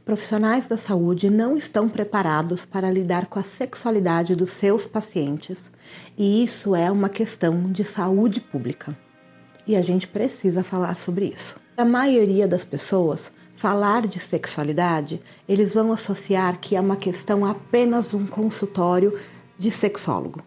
Profissionais da saúde não estão preparados para lidar com a sexualidade dos seus pacientes, e isso é uma questão de saúde pública. E a gente precisa falar sobre isso. A maioria das pessoas, falar de sexualidade, eles vão associar que é uma questão apenas um consultório de sexólogo.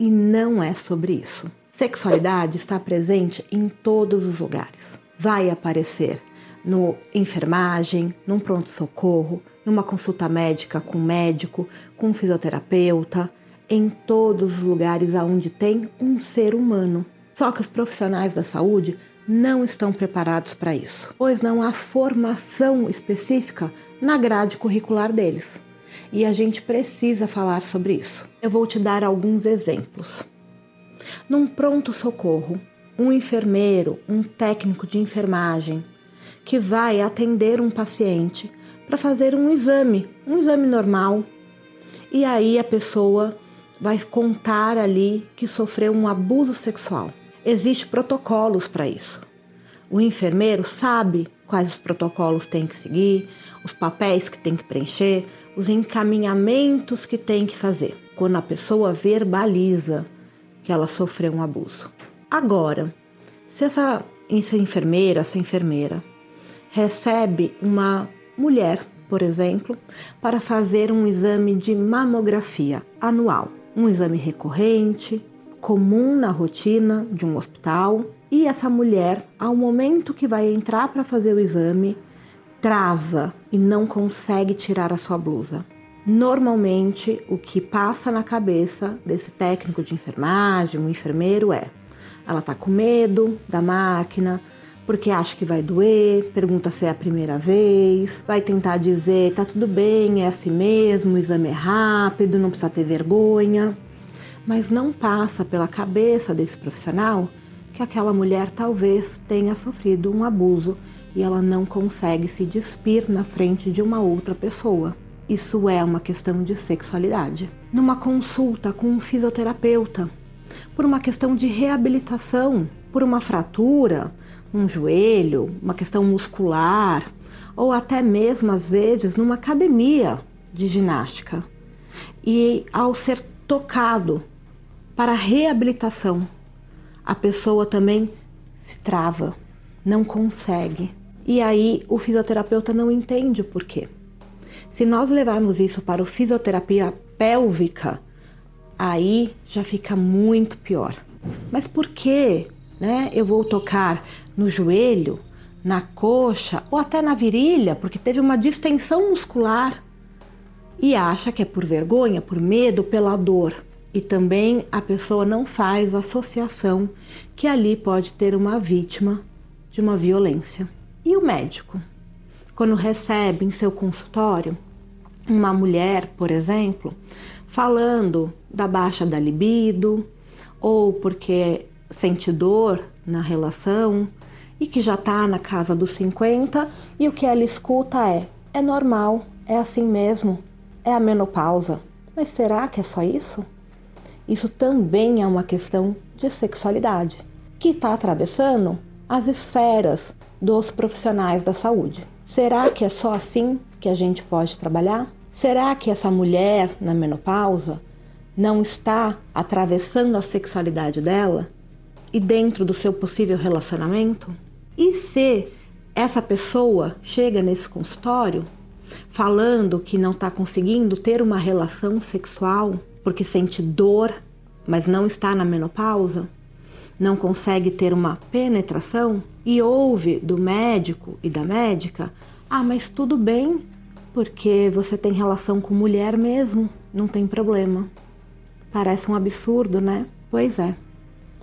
E não é sobre isso. Sexualidade está presente em todos os lugares. Vai aparecer no enfermagem, num pronto-socorro, numa consulta médica com um médico, com um fisioterapeuta, em todos os lugares onde tem um ser humano. Só que os profissionais da saúde não estão preparados para isso, pois não há formação específica na grade curricular deles. E a gente precisa falar sobre isso. Eu vou te dar alguns exemplos. Num pronto-socorro, um enfermeiro, um técnico de enfermagem, que vai atender um paciente para fazer um exame normal. E aí a pessoa vai contar ali que sofreu um abuso sexual. Existem protocolos para isso. O enfermeiro sabe quais os protocolos tem que seguir, os papéis que tem que preencher, os encaminhamentos que tem que fazer, quando a pessoa verbaliza que ela sofreu um abuso. Agora, se essa enfermeira recebe uma mulher, por exemplo, para fazer um exame de mamografia anual, um exame recorrente, comum na rotina de um hospital, e essa mulher, ao momento que vai entrar para fazer o exame, trava e não consegue tirar a sua blusa. Normalmente, o que passa na cabeça desse técnico de enfermagem, um enfermeiro, ela está com medo da máquina, porque acha que vai doer, pergunta se é a primeira vez, vai tentar dizer, tá tudo bem, é assim mesmo, o exame é rápido, não precisa ter vergonha. Mas não passa pela cabeça desse profissional que aquela mulher talvez tenha sofrido um abuso e ela não consegue se despir na frente de uma outra pessoa. Isso é uma questão de sexualidade. Numa consulta com um fisioterapeuta, por uma questão de reabilitação, por uma fratura, um joelho, uma questão muscular, ou até mesmo às vezes numa academia de ginástica. E ao ser tocado para reabilitação, a pessoa também se trava, não consegue. E aí o fisioterapeuta não entende o porquê. Se nós levarmos isso para a fisioterapia pélvica, aí já fica muito pior. Mas por que, eu vou tocar no joelho, na coxa ou até na virilha, porque teve uma distensão muscular, e acha que é por vergonha, por medo, pela dor. E também a pessoa não faz associação que ali pode ter uma vítima de uma violência. E o médico? Quando recebe em seu consultório uma mulher, por exemplo, falando da baixa da libido, ou porque sente dor na relação e que já está na casa dos 50, e o que ela escuta é normal, é assim mesmo, é a menopausa. Mas será que é só isso? Isso também é uma questão de sexualidade, que está atravessando as esferas dos profissionais da saúde. Será que é só assim que a gente pode trabalhar? Será que essa mulher na menopausa não está atravessando a sexualidade dela e dentro do seu possível relacionamento? E se essa pessoa chega nesse consultório falando que não está conseguindo ter uma relação sexual porque sente dor, mas não está na menopausa, não consegue ter uma penetração, e ouve do médico e da médica, mas tudo bem, porque você tem relação com mulher mesmo, não tem problema. Parece um absurdo, né? Pois é,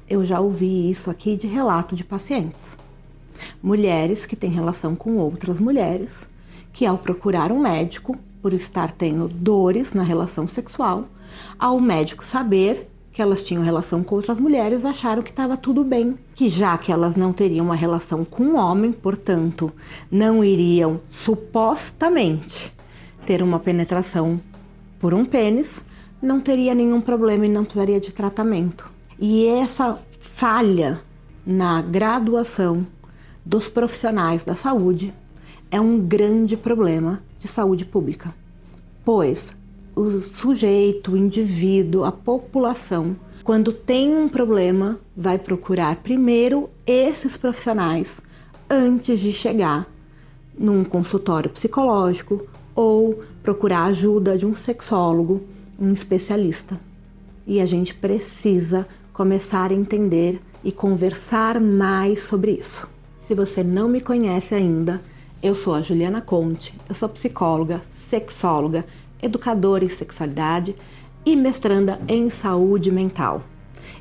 eu já ouvi isso aqui de relato de pacientes. Mulheres que têm relação com outras mulheres, que ao procurar um médico, por estar tendo dores na relação sexual, ao médico saber que elas tinham relação com outras mulheres, acharam que estava tudo bem, que já que elas não teriam uma relação com um homem, portanto, não iriam supostamente ter uma penetração por um pênis, não teria nenhum problema e não precisaria de tratamento. E essa falha na graduação dos profissionais da saúde é um grande problema de saúde pública, pois o sujeito, o indivíduo, a população, quando tem um problema, vai procurar primeiro esses profissionais antes de chegar num consultório psicológico ou procurar a ajuda de um sexólogo, um especialista. E a gente precisa começar a entender e conversar mais sobre isso. Se você não me conhece ainda, eu sou a Juliana Conte, eu sou psicóloga, sexóloga, educadora em sexualidade e mestranda em saúde mental.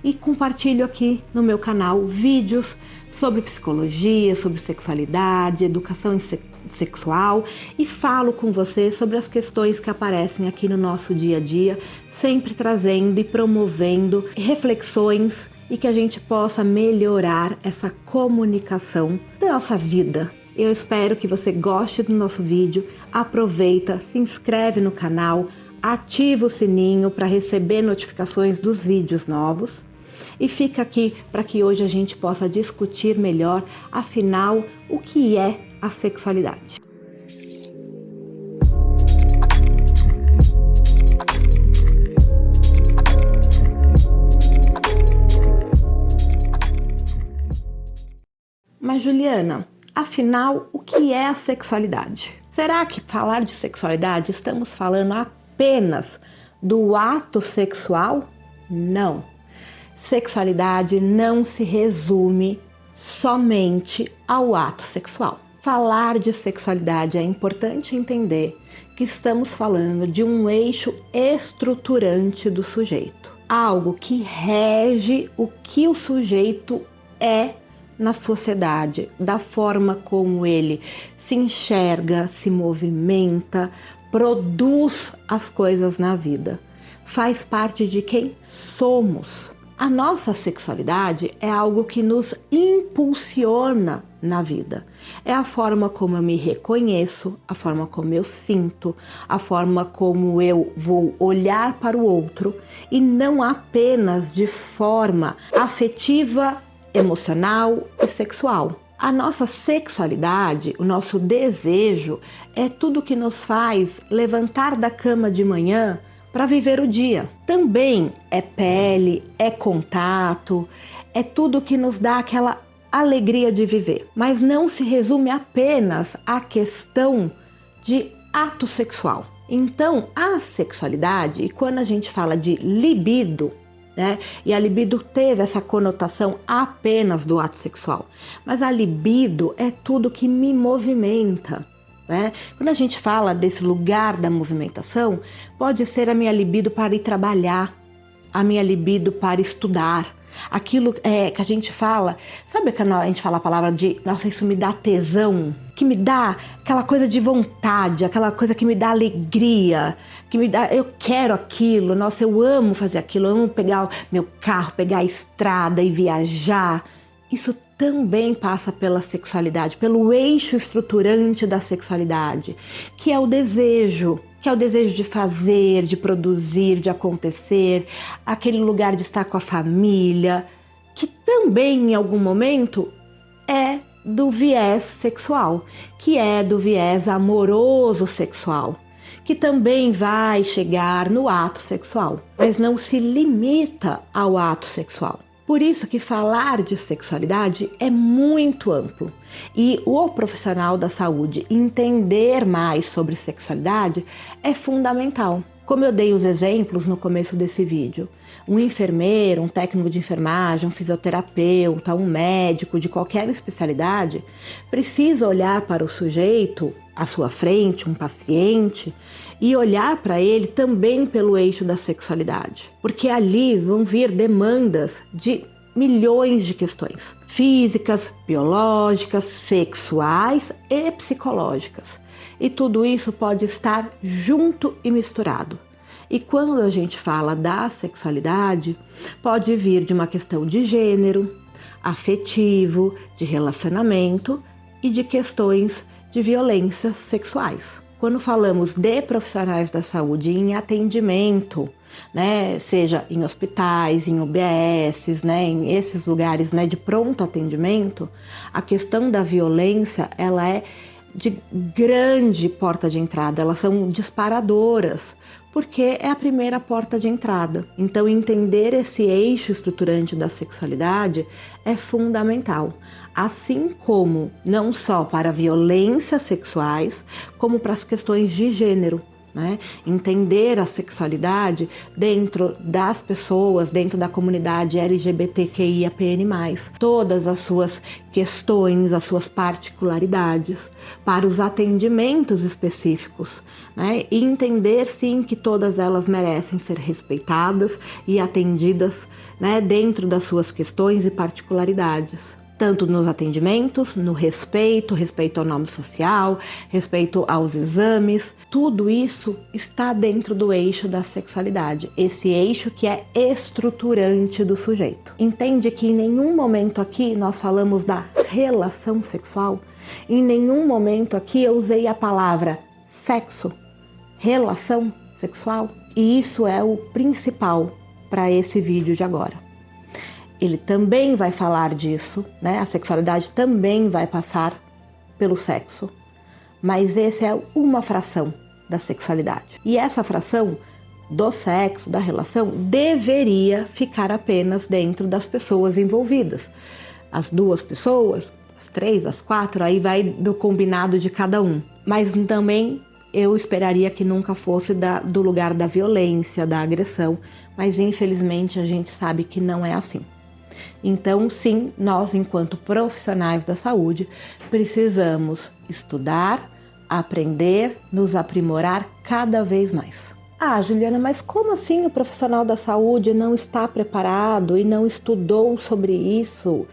E compartilho aqui no meu canal vídeos sobre psicologia, sobre sexualidade, educação sexual e falo com você sobre as questões que aparecem aqui no nosso dia a dia, sempre trazendo e promovendo reflexões e que a gente possa melhorar essa comunicação da nossa vida. Eu espero que você goste do nosso vídeo, aproveita, se inscreve no canal, ativa o sininho para receber notificações dos vídeos novos e fica aqui para que hoje a gente possa discutir melhor, afinal, o que é a sexualidade. Mas Juliana, afinal, o que é a sexualidade? Será que falar de sexualidade estamos falando apenas do ato sexual? Não. Sexualidade não se resume somente ao ato sexual. Falar de sexualidade é importante entender que estamos falando de um eixo estruturante do sujeito. Algo que rege o que o sujeito é na sociedade, da forma como ele se enxerga, se movimenta, produz as coisas na vida. Faz parte de quem somos. A nossa sexualidade é algo que nos impulsiona na vida. É a forma como eu me reconheço, a forma como eu sinto, a forma como eu vou olhar para o outro e não apenas de forma afetiva, emocional e sexual. A nossa sexualidade, o nosso desejo, é tudo que nos faz levantar da cama de manhã para viver o dia. Também é pele, é contato, é tudo que nos dá aquela alegria de viver. Mas não se resume apenas à questão de ato sexual. Então, a sexualidade, e quando a gente fala de libido, né? E a libido teve essa conotação apenas do ato sexual. Mas a libido é tudo que me movimenta, né? Quando a gente fala desse lugar da movimentação, pode ser a minha libido para ir trabalhar, a minha libido para estudar. Aquilo que a gente fala, sabe que a gente fala a palavra de, nossa, isso me dá tesão, que me dá aquela coisa de vontade, aquela coisa que me dá alegria, que me dá, eu quero aquilo, nossa, eu amo fazer aquilo, eu amo pegar o meu carro, pegar a estrada e viajar. Isso também passa pela sexualidade, pelo eixo estruturante da sexualidade, que é o desejo. Que é o desejo de fazer, de produzir, de acontecer, aquele lugar de estar com a família, que também em algum momento é do viés sexual, que é do viés amoroso sexual, que também vai chegar no ato sexual, mas não se limita ao ato sexual. Por isso que falar de sexualidade é muito amplo e o profissional da saúde entender mais sobre sexualidade é fundamental. Como eu dei os exemplos no começo desse vídeo, um enfermeiro, um técnico de enfermagem, um fisioterapeuta, um médico de qualquer especialidade precisa olhar para o sujeito à sua frente, um paciente, e olhar para ele também pelo eixo da sexualidade, porque ali vão vir demandas de milhões de questões físicas, biológicas, sexuais e psicológicas. E tudo isso pode estar junto e misturado. E quando a gente fala da sexualidade, pode vir de uma questão de gênero, afetivo, de relacionamento e de questões de violências sexuais. Quando falamos de profissionais da saúde em atendimento, né, seja em hospitais, em UBSs, né, em esses lugares, né, de pronto atendimento, a questão da violência ela é de grande porta de entrada, elas são disparadoras, porque é a primeira porta de entrada. Então, entender esse eixo estruturante da sexualidade é fundamental, assim como não só para violências sexuais, como para as questões de gênero. Né? Entender a sexualidade dentro das pessoas, dentro da comunidade LGBTQIAPN+, todas as suas questões, as suas particularidades, para os atendimentos específicos, né? E entender sim que todas elas merecem ser respeitadas e atendidas, né, dentro das suas questões e particularidades. Tanto nos atendimentos, no respeito ao nome social, respeito aos exames, tudo isso está dentro do eixo da sexualidade, esse eixo que é estruturante do sujeito. Entende que em nenhum momento aqui nós falamos da relação sexual, em nenhum momento aqui eu usei a palavra sexo, relação sexual, e isso é o principal para esse vídeo de agora. Ele também vai falar disso, né? A sexualidade também vai passar pelo sexo, mas essa é uma fração da sexualidade. E essa fração do sexo, da relação, deveria ficar apenas dentro das pessoas envolvidas. As duas pessoas, as três, as quatro, aí vai do combinado de cada um. Mas também eu esperaria que nunca fosse do lugar da violência, da agressão, mas infelizmente a gente sabe que não é assim. Então, sim, nós, enquanto profissionais da saúde, precisamos estudar, aprender, nos aprimorar cada vez mais. Ah, Juliana, mas como assim o profissional da saúde não está preparado e não estudou sobre isso?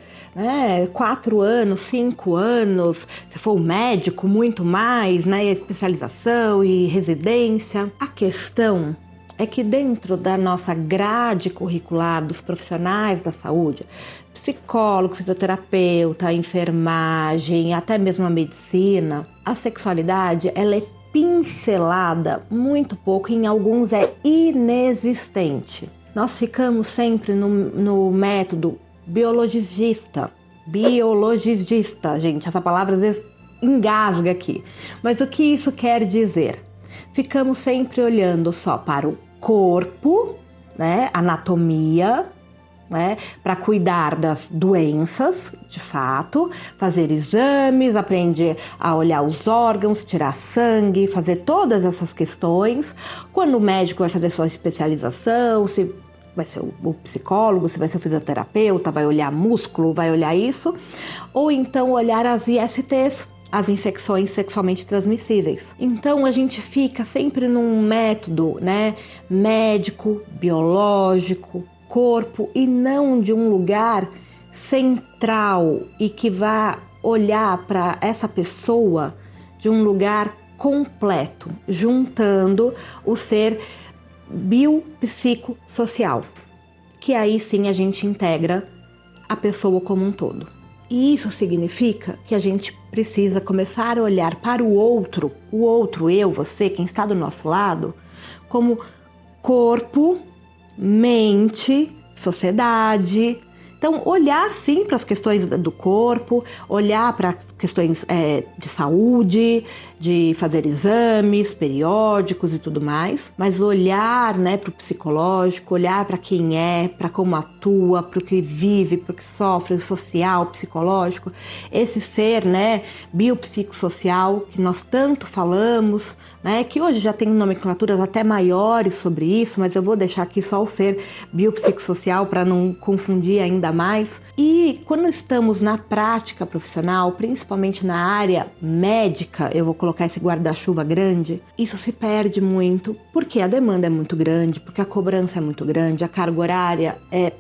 4 anos, 5 anos, se for médico, muito mais, né? Especialização e residência. A questão é que dentro da nossa grade curricular dos profissionais da saúde, psicólogo, fisioterapeuta, enfermagem, até mesmo a medicina, a sexualidade ela é pincelada muito pouco, em alguns é inexistente. Nós ficamos sempre no método biologista, gente, essa palavra às vezes engasga aqui. Mas o que isso quer dizer? Ficamos sempre olhando só para o corpo, né, anatomia, né, para cuidar das doenças, de fato, fazer exames, aprender a olhar os órgãos, tirar sangue, fazer todas essas questões. Quando o médico vai fazer sua especialização, se vai ser o psicólogo, se vai ser o fisioterapeuta, vai olhar músculo, vai olhar isso, ou então olhar as ISTs, as infecções sexualmente transmissíveis. Então a gente fica sempre num método, né, médico, biológico, corpo, e não de um lugar central e que vá olhar para essa pessoa de um lugar completo, juntando o ser biopsicossocial, que aí sim a gente integra a pessoa como um todo. E isso significa que a gente precisa começar a olhar para o outro, eu, você, quem está do nosso lado, como corpo, mente, sociedade. Então, olhar sim para as questões do corpo, olhar para as questões de saúde, de fazer exames periódicos e tudo mais, mas olhar, né, para o psicológico, olhar para quem é, para como atua, para o que vive, para o que sofre, social, psicológico, esse ser, né, biopsicossocial que nós tanto falamos, né, que hoje já tem nomenclaturas até maiores sobre isso, mas eu vou deixar aqui só o ser biopsicossocial para não confundir ainda mais. E quando estamos na prática profissional, principalmente na área médica, eu vou colocar esse guarda-chuva grande, isso se perde muito, porque a demanda é muito grande, porque a cobrança é muito grande, a carga horária é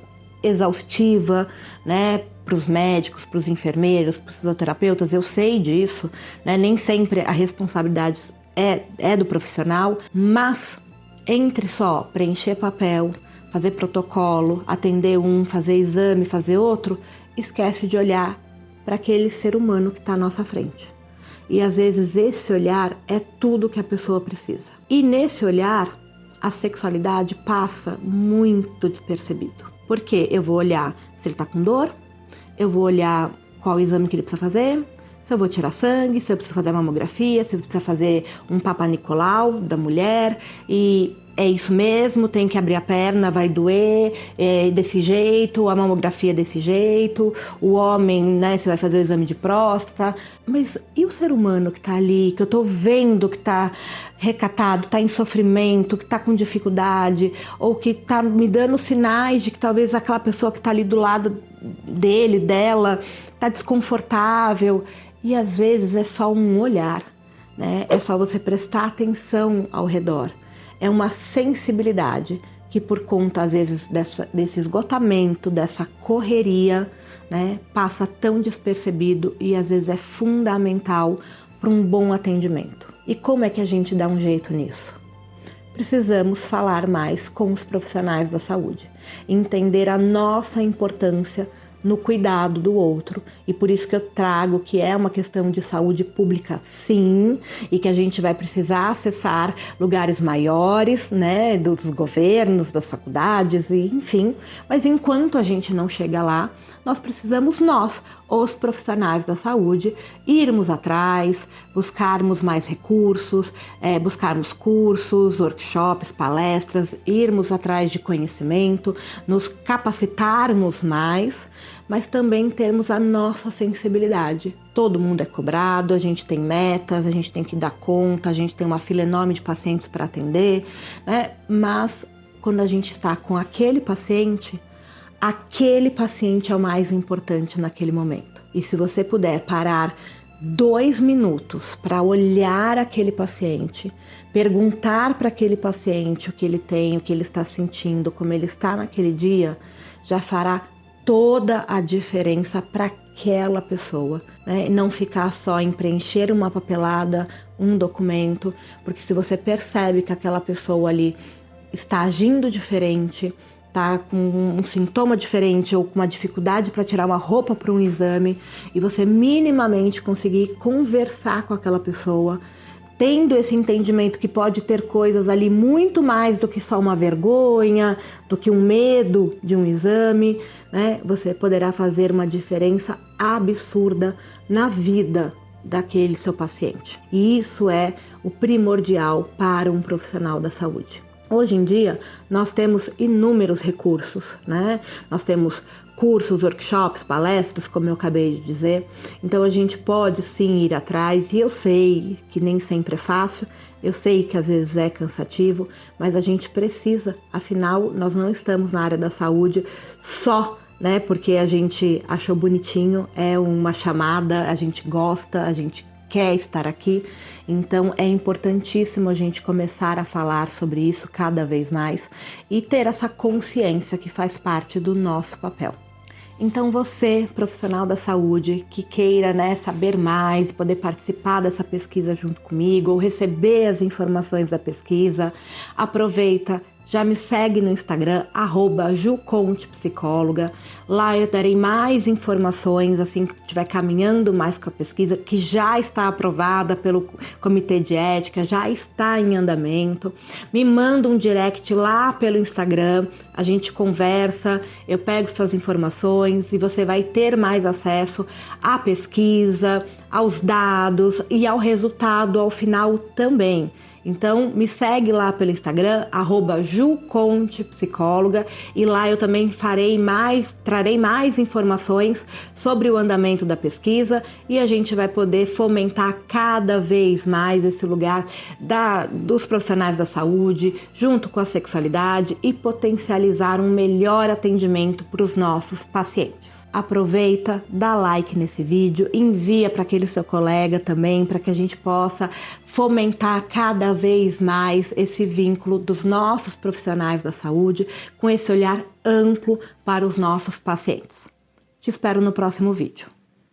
exaustiva, né, para os médicos, para os enfermeiros, para os fisioterapeutas, eu sei disso, né, nem sempre a responsabilidade é do profissional, mas entre só preencher papel, fazer protocolo, atender um, fazer exame, fazer outro, esquece de olhar para aquele ser humano que está à nossa frente. E às vezes esse olhar é tudo que a pessoa precisa. E nesse olhar, a sexualidade passa muito despercebido. Porque eu vou olhar se ele está com dor, eu vou olhar qual exame que ele precisa fazer, se eu vou tirar sangue, se eu preciso fazer mamografia, se eu preciso fazer um Papa Nicolau da mulher, e é isso mesmo, tem que abrir a perna, vai doer, é desse jeito, a mamografia é desse jeito, o homem, né, você vai fazer o exame de próstata, mas e o ser humano que tá ali, que eu tô vendo que tá recatado, tá em sofrimento, que tá com dificuldade, ou que tá me dando sinais de que talvez aquela pessoa que tá ali do lado dele, dela, tá desconfortável, e às vezes é só um olhar, né? É só você prestar atenção ao redor. É uma sensibilidade que, por conta, às vezes, desse esgotamento, dessa correria, né, passa tão despercebido e, às vezes, é fundamental para um bom atendimento. E como é que a gente dá um jeito nisso? Precisamos falar mais com os profissionais da saúde, entender a nossa importância no cuidado do outro, e por isso que eu trago que é uma questão de saúde pública, sim, e que a gente vai precisar acessar lugares maiores, né, dos governos, das faculdades, e enfim, mas enquanto a gente não chega lá, nós precisamos os profissionais da saúde, irmos atrás, buscarmos mais recursos, buscarmos cursos, workshops, palestras, irmos atrás de conhecimento, nos capacitarmos mais, mas também termos a nossa sensibilidade. Todo mundo é cobrado, a gente tem metas, a gente tem que dar conta, a gente tem uma fila enorme de pacientes para atender, né? Mas quando a gente está com aquele paciente é o mais importante naquele momento. E se você puder parar 2 minutos para olhar aquele paciente, perguntar para aquele paciente o que ele tem, o que ele está sentindo, como ele está naquele dia, já fará toda a diferença para aquela pessoa, né? Não ficar só em preencher uma papelada, um documento, porque se você percebe que aquela pessoa ali está agindo diferente, tá com um sintoma diferente ou com uma dificuldade para tirar uma roupa para um exame, e você minimamente conseguir conversar com aquela pessoa, tendo esse entendimento que pode ter coisas ali muito mais do que só uma vergonha, do que um medo de um exame, né? Você poderá fazer uma diferença absurda na vida daquele seu paciente. E isso é o primordial para um profissional da saúde. Hoje em dia, nós temos inúmeros recursos, né? Nós temos cursos, workshops, palestras, como eu acabei de dizer. Então, a gente pode sim ir atrás, e eu sei que nem sempre é fácil, eu sei que às vezes é cansativo, mas a gente precisa, afinal, nós não estamos na área da saúde só, né? Porque a gente achou bonitinho, é uma chamada, a gente gosta, a gente quer estar aqui, então é importantíssimo a gente começar a falar sobre isso cada vez mais e ter essa consciência que faz parte do nosso papel. Então você, profissional da saúde, que queira, né, saber mais, poder participar dessa pesquisa junto comigo ou receber as informações da pesquisa, aproveita. Já me segue no Instagram, @JuContePsicóloga. Lá eu darei mais informações assim que estiver caminhando mais com a pesquisa, que já está aprovada pelo Comitê de Ética, já está em andamento. Me manda um direct lá pelo Instagram, a gente conversa, eu pego suas informações e você vai ter mais acesso à pesquisa, aos dados e ao resultado ao final também. Então, me segue lá pelo Instagram, @JuContePsicóloga, e lá eu também trarei mais informações sobre o andamento da pesquisa, e a gente vai poder fomentar cada vez mais esse lugar dos profissionais da saúde, junto com a sexualidade, e potencializar um melhor atendimento para os nossos pacientes. Aproveita, dá like nesse vídeo, envia para aquele seu colega também, para que a gente possa fomentar cada vez mais esse vínculo dos nossos profissionais da saúde com esse olhar amplo para os nossos pacientes. Te espero no próximo vídeo.